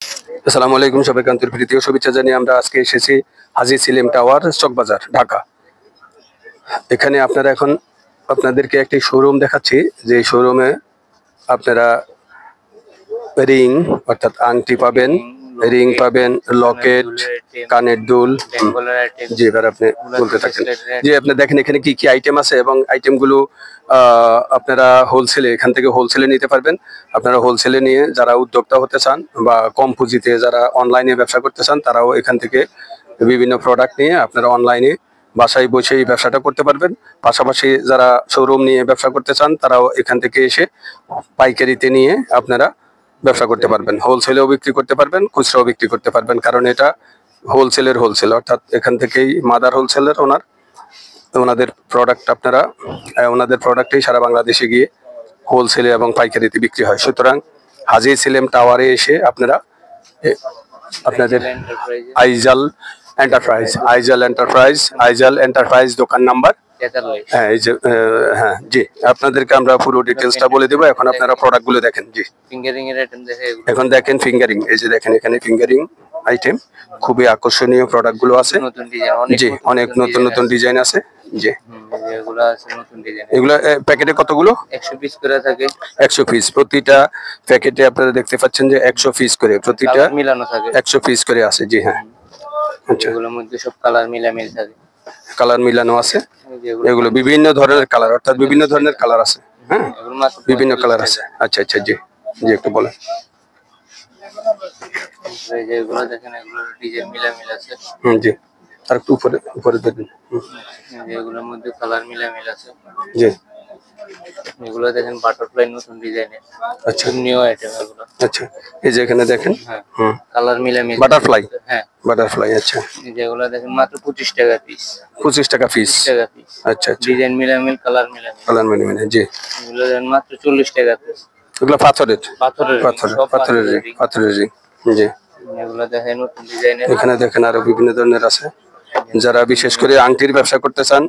আসসালামু আলাইকুম, সবাইকে আন্তরিক প্রীতি ও শুভেচ্ছা জানিয়ে আমরা আজকে এসেছি হাজী সেলিম টাওয়ার, চকবাজার, ঢাকা। এখানে আপনারা এখন আপনাদেরকে একটি শোরুম দেখাচ্ছি, যে শোরুমে আপনারা রিং অর্থাৎ আংটি পাবেন, রিং পাবেন, লকেট, কানের দুল। জি এবার আপনি বলতে থাকেন। জি আপনি দেখেন এখানে কি কি আইটেম আছে এবং আইটেমগুলো আপনারা হোলসেলে, এখান থেকে হোলসেলে নিতে পারবেন। আপনারা হোলসেলে নিয়ে যারা উদ্যোক্তা হতে চান বা কম পুঁজিতে যারা অনলাইনে ব্যবসা করতে চান, তারাও এখান থেকে বিভিন্ন প্রোডাক্ট নিয়ে আপনারা অনলাইনে বাসায় বসেই ব্যবসাটা করতে পারবেন। পাশাপাশি যারা শোরুম নিয়ে ব্যবসা করতে চান, তারাও এখান থেকে এসে পাইকারিতে নিয়ে আপনারা ব্যবসা করতে পারবেন। হোলসেলেও বিক্রি করতে পারবেন, খুচরাও বিক্রি করতে পারবেন, কারণ এটা হোলসেলের হোলসেল, অর্থাৎ এখান থেকেই মাদার হোলসেলের ওনাদের প্রোডাক্ট আপনারা ওনাদের প্রোডাক্টেই সারা বাংলাদেশে গিয়ে হোলসেলে এবং পাইকারিতে বিক্রি হয়। সুতরাং হাজী সেলিম টাওয়ারে এসে আপনারা আপনাদের আইজাল এন্টারপ্রাইজ দোকান নাম্বার, হ্যাঁ এই যে হ্যাঁ জি আপনাদেরকে আমরা পুরো ডিটেলসটা বলে দেবো। এখন আপনারা প্রোডাক্টগুলো দেখেন। জি ফিঙ্গারিং এর আইটেম দেখে এখন দেখেন ফিঙ্গারিং, এই যে দেখেন এখানে ফিঙ্গারিং আইটেম, খুবই আকর্ষণীয় প্রোডাক্টগুলো আছে। জি অনেক নতুন নতুন ডিজাইন আছে। জি এগুলো আছে নতুন ডিজাইন। এগুলো প্যাকেটে কতগুলো? 100 পিস করে থাকে। 100 পিস প্রতিটা প্যাকেটে আপনারা দেখতে পাচ্ছেন যে 100 পিস করে প্রতিটা মিলানো থাকে, 100 পিস করে আছে। জি হ্যাঁ, আচ্ছা এগুলোর মধ্যে সব কালার মিলামিল থাকে, কালার মিলানো আছে। এগুলো বিভিন্ন ধরনের কালার, অর্থাৎ বিভিন্ন ধরনের কালার আছে। হ্যাঁ বিভিন্ন কালার আছে। আচ্ছা আচ্ছা জি জি একটু বলেন। এই যে এগুলো দেখেন, এগুলোর ডিজাইন মিলামিল আছে। জি আর একটু উপরে উপরে দেখুন। এগুলোর মধ্যে কালার মিলামিল আছে। জি এগুলো দেখেন বাটারফ্লাই নতুন ডিজাইনের। আচ্ছা নিউ আইটেম এগুলো। আচ্ছা এই যে এখানে দেখেন, হ্যাঁ কালার মিলামিল বাটারফ্লাই। হ্যাঁ বাটারফ্লাই আচ্ছা। এই যে এগুলো দেখেন মাত্র 25 টাকা পিস। 25 টাকা পিস। আচ্ছা আচ্ছা ডিজাইন মিলামিল কালার মিলামিল। কালার মিলামিল জি। এগুলো দেখেন মাত্র 40 টাকা পিস। এগুলো পাথরের রিং। জি এগুলো দেখেন নতুন ডিজাইনের। এখানে দেখেন আরো বিভিন্ন ধরনের আছে। যারা বিশেষ করে আংটির ব্যবসা করতে চান,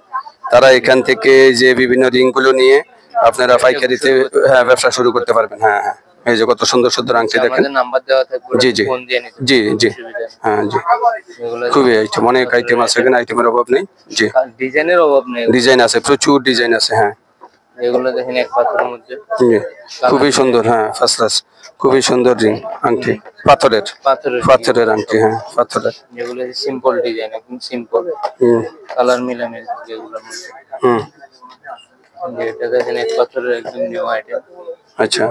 তারা এখান থেকে যে বিভিন্ন রিং গুলো নিয়ে আপনারা পাইকারিতে ব্যবসা শুরু করতে পারবেন। হ্যাঁ হ্যাঁ এই যে কত সুন্দর সুন্দর আংটি দেখেন। নাম্বার দেওয়া থাকবে, জি জি ফোন দিয়ে নিতে। জি জি হ্যাঁ জি খুবই আইটেম, অনেক আইটেম আছে এখানে, আইটেমের অভাব নেই। জি ডিজাইনের অভাব নেই, ডিজাইন আছে, প্রচুর ডিজাইন আছে। হ্যাঁ এগুলো দেখেন এক পাথরের মধ্যে খুবই সুন্দর। হ্যাঁ ফার্স্ট ক্লাস, খুবই সুন্দর রিং আংটি, পাথরের আংটি। হ্যাঁ পাথরের, যেগুলো সিম্পল ডিজাইন, একদম সিম্পল, কালার মিলামিল থাকে এগুলোর মধ্যে। এটা দেখেন এক পাথরের একদম নিউ আইটেম। আচ্ছা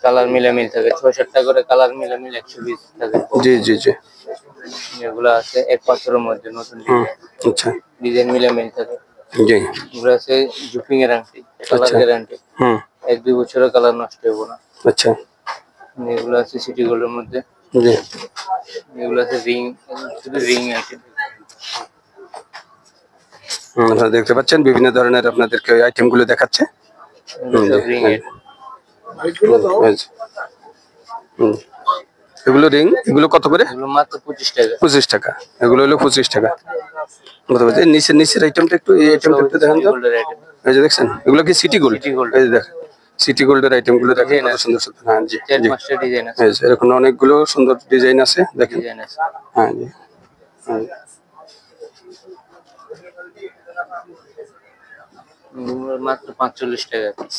কালার মিলামিল থাকে, 6-7টা করে কালার মিলামিল 120 থাকে। জি জি জি এগুলো আছে এক পাথরের মধ্যে নতুন ডিজাইন। আচ্ছা ডিজাইন মিলামিল থাকে। জি এগুলো আছে জুপিং এর আংটি, কালার গ্যারান্টি। 1-2 বছরের কালার নষ্ট হবে না। আচ্ছা এগুলো আছে সিটি গোল্ডের মধ্যে। জি এগুলো আছে রিং, শুধু রিং আইটেম। আপনারা দেখতে পাচ্ছেন বিভিন্ন ধরনের আপনাদেরকে আইটেম গুলো দেখাচ্ছে। এগুলো রিং, এগুলো কত করে? মাত্র 25 টাকা। 25 টাকা, এগুলো হলো 25 টাকা। নিচের নিচের আইটেমটা একটু, এই আইটেমটা একটু দেখেন তো। এই যে দেখছেন এগুলো কি সিটি গোল্ড? এই যে দেখেন সিটি গোল্ডের আইটেম গুলো দেখেন কত সুন্দর সুন্দর। হ্যাঁ জি ডিজাইন আছে, এরকম অনেকগুলো সুন্দর ডিজাইন আছে দেখেন। হ্যাঁ জি মাত্র 45 টাকা পিস।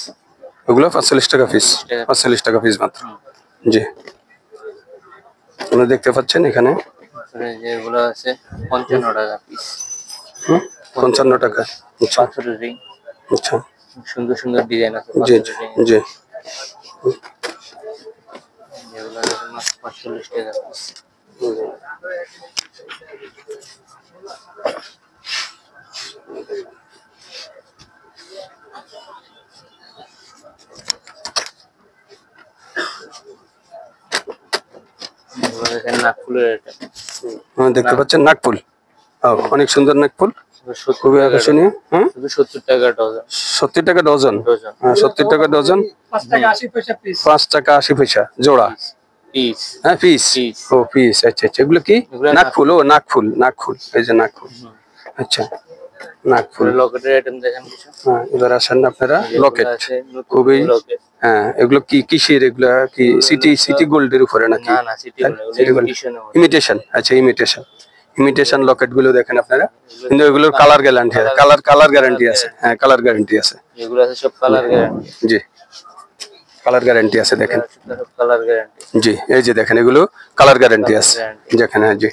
ওগুলো 45 টাকা পিস, 45 টাকা পিস মাত্র। জি আপনারা দেখতে পাচ্ছেন এখানে যেগুলো আছে 55 টাকা পিস। 55 টাকা। পাথরের রিং। আচ্ছা সুন্দর সুন্দর ডিজাইন আছে। জি জি যেগুলো দেখেন মাত্র 45 টাকা পিস। দেখতে পাচ্ছেন নাকফুল, অনেক সুন্দর নাকফুল, খুবই আকর্ষণীয়। 70 টাকা ডজন। 70 টাকা ডজন। 70 টাকা ডজন, 5 টাকা 80 পয়সা জোড়া। পিস, হ্যাঁ পিস। ও পিস, আচ্ছা আচ্ছা। এগুলো কি নাকফুল? ও নাকফুল, নাকফুল, এই যে নাকফুল। আচ্ছা নাকফুল। লকেটের আইটেম দেখেন কিছু। হ্যাঁ, এবার আসেন আপনারা লকেট। আছে নতুন খুবই লকেট। হ্যাঁ, এগুলো কি কিসের? এগুলা কি সিটি গোল্ডের উপরে নাকি? না না city gold, city gold imitation. আচ্ছা, ইমিটেশন লকেট গুলো দেখেন আপনারা, কিন্তু এগুলোর কালার গ্যারান্টি আছে, কালার গ্যারান্টি আছে। হ্যাঁ, কালার গ্যারান্টি আছে। এগুলো আছে সব কালার গ্যারান্টি। জি, কালার গ্যারান্টি আছে দেখেন। Colour guarantee. জি, এই যে দেখেন, এগুলো কালার গ্যারান্টি আছে যেখানে। জি,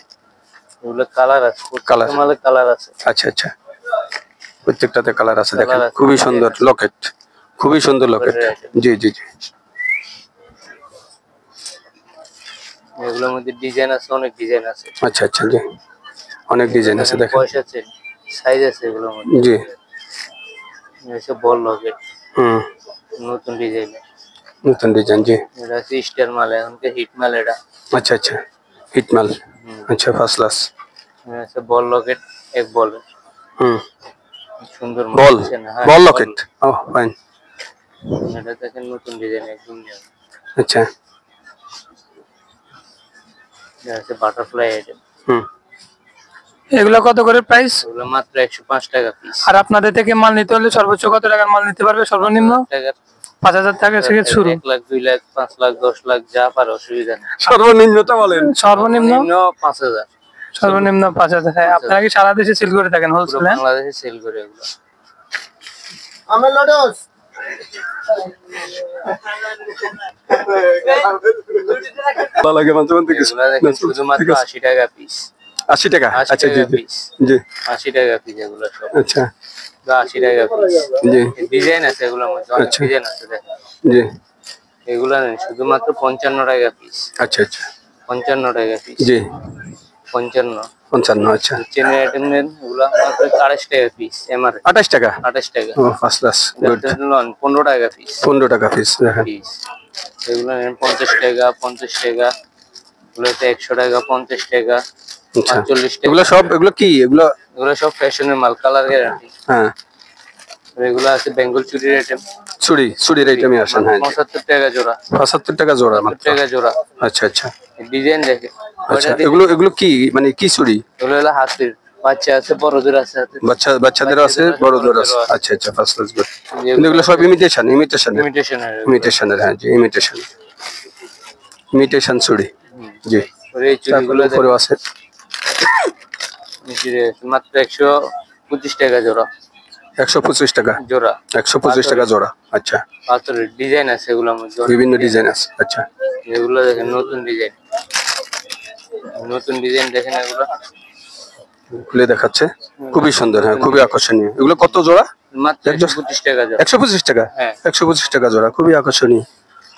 এগুলো কালার আছে, কালার কালার আছে। আচ্ছা আচ্ছা, প্রত্যেকটাতে কালার আছে দেখেন। খুবই সুন্দর লকেট, খুবই সুন্দর লকেট। জি জি জি, এগুলোর মধ্যে ডিজাইন আছে, অনেক ডিজাইন আছে। আচ্ছা আচ্ছা, জি, অনেক ডিজাইন আছে দেখেন। পয়সা আছে, সাইজ আছে এগুলোর মধ্যে। জি, এসব বল লকেট, হুম, নতুন ডিজাইন। নতুন ডিজাইন। জি, এটা আছে স্টার মাল, এখনকে হিট মাল এটা। আচ্ছা আচ্ছা, হিটমাল। আচ্ছা, ফার্স্ট ক্লাস। আছে বল লকেট, এক বল। হুম, সুন্দর বল হ্যাঁ, বল লকেট। ও ফাইন। এটা দেখেন নতুন ডিজাইন একদম নিউ। আচ্ছা, এটা আছে বাটারফ্লাই আইটেম। হুম, এগুলো কত করে প্রাইস? এগুলো মাত্র 105 টাকা পিস। আর আপনাদের থেকে মাল নিতে হলে সর্বোচ্চ কত টাকার মাল নিতে পারবে? সর্বনিম্ন টাকা 5000 টাকা থেকে শুরু। 1 লাখ 2 লাখ 5 লাখ 10 লাখ যা পারে, অসুবিধা নেই। সর্বনিম্নটা বলেন। সর্বনিম্ন 5000। সর্বনিম্ন 5000। হ্যাঁ, আপনারা কি সারা দেশে সেল করে থাকেন পুরো হোলসেলে? বাংলাদেশে সেল করে এগুলো। আমি লডস ভালো লাগে মাঝে মধ্যে কিছু। এগুলো দেখেন শুধুমাত্র 80 টাকা পিস। 80 টাকা? 80 আচ্ছা, জি টাকা জি পিস। জি, 80 টাকা পিস এগুলো সব। আচ্ছা, 80 টাকা পিস। জি ডিজাইন আছে এগুলোর মধ্যে, অনেক আচ্ছা। ডিজাইন আছে দেখেন। জি, এগুলো নেই শুধুমাত্র 55 টাকা পিস। আচ্ছা আচ্ছা, 55 টাকা পিস। জি, 55। 55। আচ্ছা, চেনের আইটেম নেন এগুলো মাত্র 28 টাকা পিস। এমআর 28 টাকা? 28 টাকা। ও, ফার্স্ট ক্লাস, গুড। 15 টাকা পিস। 15 টাকা পিস দেখেন। পিস এগুলো নেন 50 টাকা, 50 টাকা। এগুলোতে 100 টাকা, 50 টাকা, আচ্ছা, 45 টাকা। এগুলো সব, এগুলো কি? এগুলো এগুলো সব ফ্যাশনের মাল, কালার গ্যারান্টি। হ্যাঁ, এগুলো আছে বেঙ্গল চুরির আইটেম। চুড়ির আইটেমে আসেন। হ্যাঁ, 75 টাকা জোড়া। 75 টাকা জোড়া 70 মাত্র? টাকা জোড়া। আচ্ছা আচ্ছা, ডিজাইন দেখে। আচ্ছা, এগুলো কি মানে কি চুড়ি? এগুলো হলো হাতের, বাচ্চা আছে, বড়দের আছে হাতের। বাচ্চাদের আছে, বড়দের আছে। আচ্ছা আচ্ছা, ফার্স্ট ক্লাস, গুড। কিন্তু এগুলো সব ইমিটেশনের। ইমিটেশনের। হ্যাঁ, জি, ইমিটেশন চুড়ি। জি, এই চুড়িগুলো উপরেও আছে। মাত্র 125 টাকা জোড়া। 125 টাকা জোড়া। 125 টাকা জোড়া। আচ্ছা, পাথরের ডিজাইন আছে এগুলোর মধ্যে, বিভিন্ন ডিজাইন আছে। আচ্ছা, এগুলো দেখেন নতুন ডিজাইন। নতুন ডিজাইন দেখেন এগুলো। খুলে দেখাচ্ছে, খুবই সুন্দর। হ্যাঁ, খুবই আকর্ষণীয়। এগুলো কত জোড়া? মাত্র 125 টাকা জোড়া। 125 টাকা? হ্যাঁ। 125 টাকা জোড়া, খুবই আকর্ষণীয়।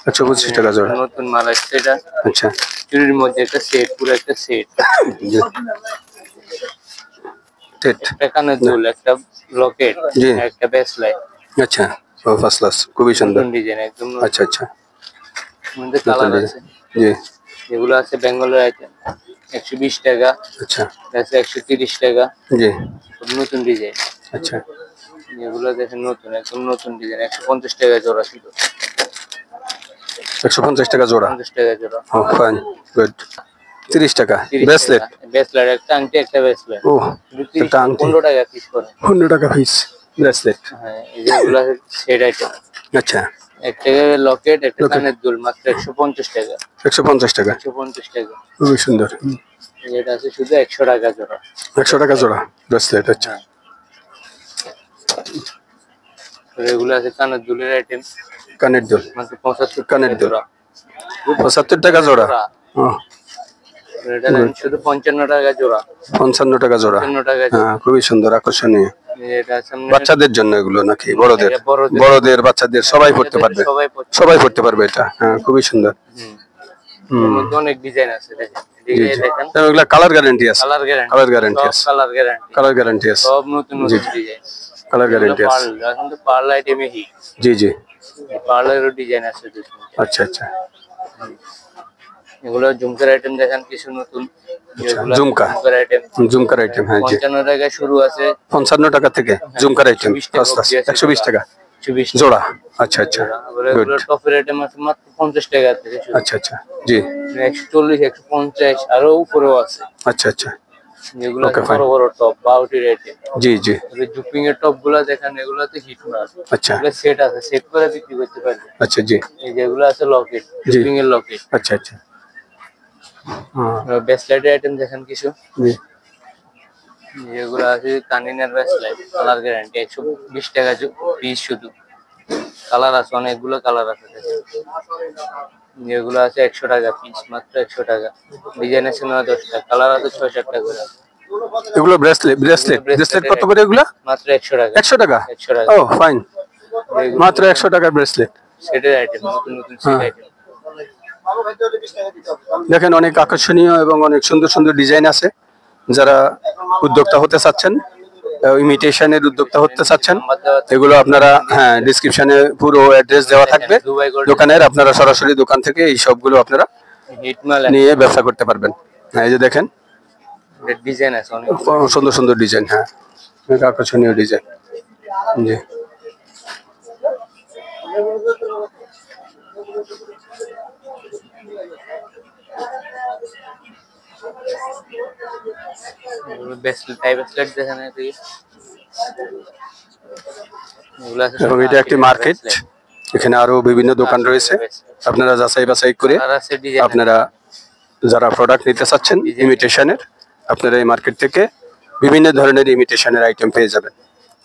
125 টাকা জোড়া। নতুন মাল আসছে এটা। আচ্ছা, চুড়ির মধ্যে একটা সেট, পুরো একটা সেট। জি, টেট। একটা কানের দুল, একটা লকেট, জি। একটা ব্রেসলেট। আচ্ছা, ও ফার্স্ট ক্লাস, খুবই সুন্দর। নতুন ডিজাইন একদম। আচ্ছা আচ্ছা, মধ্যে নতুন কালার ডিজাইন। আছে। জি, এগুলো আছে বেঙ্গলের আইটেম। 120 টাকা। আচ্ছা, আছে 130 টাকা। জি, সব নতুন ডিজাইন। আচ্ছা, এগুলো দেখেন নতুন, একদম নতুন ডিজাইন। 150 টাকা জোড়া ছিল। 150 টাকা জোড়া। 50 টাকা জোড়া। ও ফাইন, গুড। 30 টাকা ব্রেসলেট। ব্রেসলেট, একটা আংটি, একটা ব্রেসলেট। ও, একটা আংটি। 15 টাকা পিস করে। 15 টাকা পিস ব্রেসলেট। হ্যাঁ, এই যেগুলো সেট আইটেম। আচ্ছা, একটা লকেট, একটা কানের দুল, মাত্র 150 টাকা। 150 টাকা, 150 টাকা। খুবই সুন্দর। এটা আছে শুধু 100 টাকা জোড়া। 100 টাকা জোড়া ব্রেসলেট। আচ্ছা, এগুলো আছে কানের দুলের আইটেম। কানের দুল, মাত্র 75 কানের টাকা দুল। জোড়া। 75 টাকা জোড়া। ও, এটা শুধু 55 টাকা জোড়া। 55 টাকা জোড়া। 55 টাকা জোড়া। হ্যাঁ, খুবই সুন্দর, আকর্ষণীয়। এটা আছে আপনার বাচ্চাদের জন্য এগুলো নাকি বড়দের? এটা বড়দের। বড়দের, বাচ্চাদের সবাই পড়তে পারবে। সবাই পড়তে সবাই পড়তে পারবে এটা। হ্যাঁ, খুবই সুন্দর। এর মধ্যে অনেক ডিজাইন আছে দেখেন। জি, এদিকে জি। দেখেন তবে এগুলা কালার গ্যারান্টি আছে। Colour guarantee. কালার গ্যারান্টি আছে। Colour guarantee. কালার গ্যারান্টি আছে। সব নতুন নতুন ডিজাইন। কালার গ্যারান্টি আছে। পার্ল, এখন তো পার্ল আইটেমে হিট। জি জি, পার্লেরও ডিজাইন আছে দেখুন। আচ্ছা আচ্ছা, এগুলো ঝুমকার আইটেম দেখেন কিছু নতুন। এগুলো ঝুমকা। ঝুমকার আইটেম। ঝুমকার আইটেম। হ্যাঁ, জি। 55 টাকায় শুরু আছে। 55 টাকা থেকে ঝুমকার আইটেম। 120 টাকা অবধি আছে। 120 টাকা 120 জোড়া। আচ্ছা আচ্ছা, আবার গুড। এগুলো টপের আইটেম আছে মাত্র 50 টাকা থেকে শুরু। আচ্ছা আচ্ছা, জি, 140, 150 আরো উপরেও আছে। আচ্ছা আচ্ছা, যেগুলো Okay, আছে fine. বড় বড় টপ বাউটির আইটেম। জি জি। জুপিং এর টপ গুলা দেখেন, এগুলোতে হিট মাল। আচ্ছা এগুলো সেট আছে, সেট করে বিক্রি করতে পারবে। আচ্ছা জি এই যেগুলো আছে লকেট, জি। জুপিং এর লকেট। আচ্ছা আচ্ছা। হ্যাঁ ব্রেসলেটের আইটেম দেখেন কিছু, জি। যেগুলো আছে কানিনের ব্রেসলেট, কালার গ্যারান্টি, 120 টাকা পিস শুধু। কালার আছে, অনেকগুলো কালার আছে দেখেন। যেগুলো আছে 100 টাকা পিস, মাত্র 100 টাকা। ডিজাইন আছে 9-10 টাকা, কালার আছে 6-7টা করে। এগুলো ব্রেসলেট ব্রেসলেট ব্রেসলেট কত করে এগুলো? মাত্র 100 টাকা। 100 টাকা? 100 টাকা। ও ফাইন, মাত্র 100 টাকার ব্রেসলেট। সেটের আইটেম, নতুন নতুন সেট আইটেম। দেখেন অনেক আকর্ষণীয় এবং অনেক সুন্দর সুন্দর ডিজাইন আছে। যারা উদ্যোক্তা হতে চাচ্ছেন, ইমিটেশনের উদ্যোক্তা হতে চাচ্ছেন, এগুলো আপনারা হ্যাঁ ডেসক্রিপশনে পুরো অ্যাড্রেস দেওয়া থাকবে দোকানের। আপনারা সরাসরি দোকান থেকে এই সবগুলো আপনারা হিটমাল নিয়ে ব্যবসা করতে পারবেন। হ্যাঁ এই যে দেখেন ডিজাইন আছে অনেক। সুন্দর সুন্দর ডিজাইন, হ্যাঁ অনেক আকর্ষণীয় ডিজাইন। জি ব্রেসলেট টাইপ ব্রেসলেট দেখেন এদিকে। এগুলো আছে এবং এটা একটি মার্কেট, এখানে আরো বিভিন্ন দোকান রয়েছে। আপনারা যাচাই বাছাই করে আর আছে ডিজাইন। আপনারা যারা প্রোডাক্ট নিতে চাচ্ছেন ইমিটেশনের, আপনারা এই মার্কেট থেকে বিভিন্ন ধরনের ইমিটেশনের আইটেম পেয়ে যাবেন।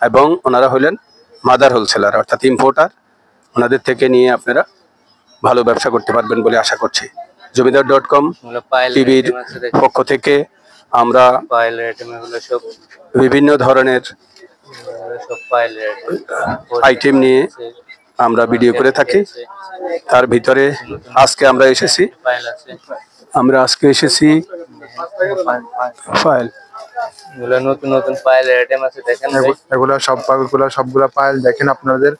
এবং ওনারা হলেন মাদার হোলসেলার, অর্থাৎ ইম্পোর্টার। ওনাদের থেকে নিয়ে আপনারা ভালো ব্যবসা করতে পারবেন বলে আশা করছি। জমিদার.com টিভির পক্ষ থেকে আমরা পাইলের আইটেম, এগুলো সব বিভিন্ন ধরনের সব পাইলের আইটেম নিয়ে আমরা ভিডিও করে থাকি। তার ভিতরে আজকে আমরা এসেছি, পাইল আছে। ফাইল। এগুলো নতুন নতুন পাইলের আইটেম আছে দেখেন ভাই। সবগুলা পাইল দেখেন, আপনাদের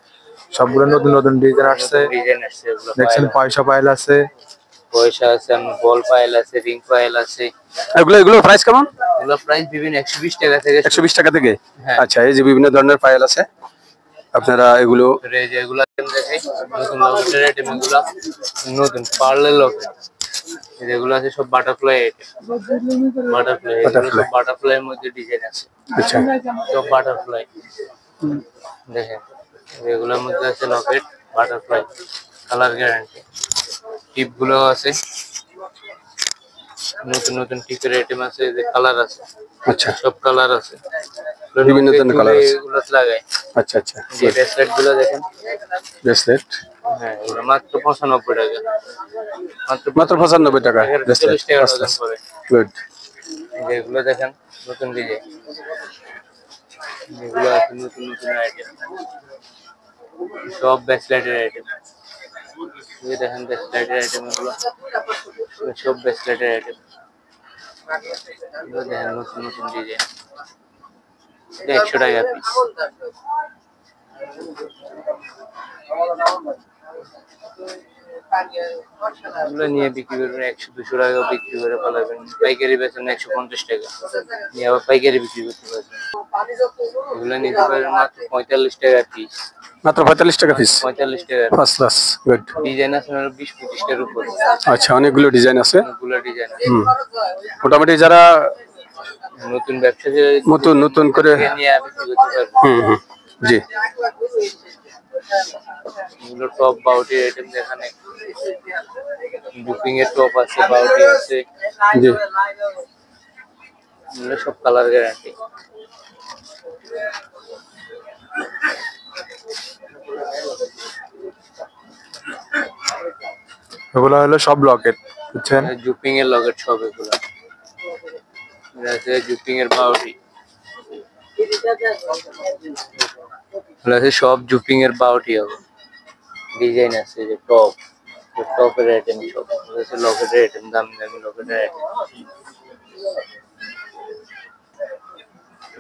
সবগুলো নতুন নতুন ডিজাইন আসছে। ডিজাইন আসছে, এগুলো দেখছেন পয়সা পাইল আছে, পয়সা আছে, বল পাইল আছে, রিং পাইল আছে। এগুলো প্রাইস কেমন? এগুলো প্রাইস বিভিন্ন 120 টাকা থেকে 120 টাকা থেকে। হ্যাঁ। আচ্ছা, এই যে বিভিন্ন ধরনের ফাইল আছে, আপনারা এগুলো এই যে এগুলো আইটেম দেখাই, নতুন লকেটের আইটেম। এগুলো নতুন পার্লের লকেট, যেগুলো আছে সব বাটারফ্লাই আইটেম। বাটারফ্লাই, এগুলো সব বাটারফ্লাই এর মধ্যে ডিজাইন আছে। আচ্ছা সব বাটারফ্লাই দেখেন। এগুলোর মধ্যে আছে লকেট, বাটারফ্লাই, কালার গ্যারান্টি। টিপ গুলো আছে, নতুন নতুন টিপের আইটেম আছে, যে কালার আছে। আচ্ছা, সব কালার আছে, বিভিন্ন ধরনের কালার আছে। এগুলো লাগায়। আচ্ছা আচ্ছা, যে ব্রেসলেট গুলো দেখেন, ব্রেসলেট হ্যাঁ এগুলো মাত্র 95 টাকা। মাত্র 95 টাকা ব্রেসলেট। 40 টাকা ডজন করে। গুড। এগুলো দেখেন নতুন ডিজাইন, এগুলো আছে নতুন নতুন আইটেম, সব ব্রেসলেটের আইটেম। এই দেখেন ব্রেসলেটের আইটেম, এগুলো সব ব্রেসলেটের আইটেম। এগুলো দেখেন নতুন নতুন ডিজাইন, 100 টাকা পিস। এগুলো নিয়ে বিক্রি করবেন 100-200 টাকা বিক্রি করে পালাবেন। পাইকারি বেচেন 150 টাকা, নিয়ে আবার পাইকারি বিক্রি করতে পারবেন। এগুলো নিতে পারবেন মাত্র 45 টাকা পিস। মাত্র 45 টাকা পিস। 45 টাকা। First class, good. ডিজাইন আছে 20-25টার উপর। আচ্ছা, অনেকগুলো ডিজাইন আছে। অনেকগুলো ডিজাইন আছে। মোটামুটি যারা নতুন ব্যবসা নতুন করে নিয়ে বিক্রি করতে পারবেন। জি। এগুলো টপ বাউটি আইটেম দেখেন, বুকিং এর টপ আছে, বাউটি আছে। জি, এগুলো সব কালার গ্যারান্টি। এগুলো হলো সব লকেট, বুঝছেন? জুপিং এর লকেট সব এগুলো। এটা আছে জুপিং এর বাউটি, এগুলো আছে সব জুপিং এর বাউটি হবে। ডিজাইন আছে যে টপের আইটেম সব। এটা আছে লকেটের আইটেম, দামি দামি লকেটের আইটেম।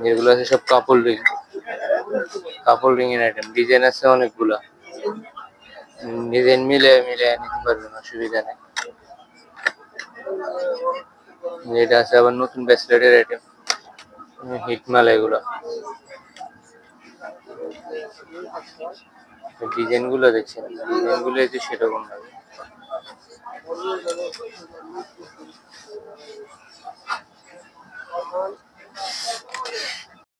যেগুলো আছে সব কাপল রিং এর আইটেম। ডিজাইন আছে অনেকগুলা, ডিজাইন মিলে নিতে পারবেন, অসুবিধা নেই। এটা আছে আবার নতুন ব্রেসলেটের আইটেম, হিটমাল। এগুলো ডিজাইন গুলো দেখছেন, ডিজাইন গুলো একটু সেরকম হবে।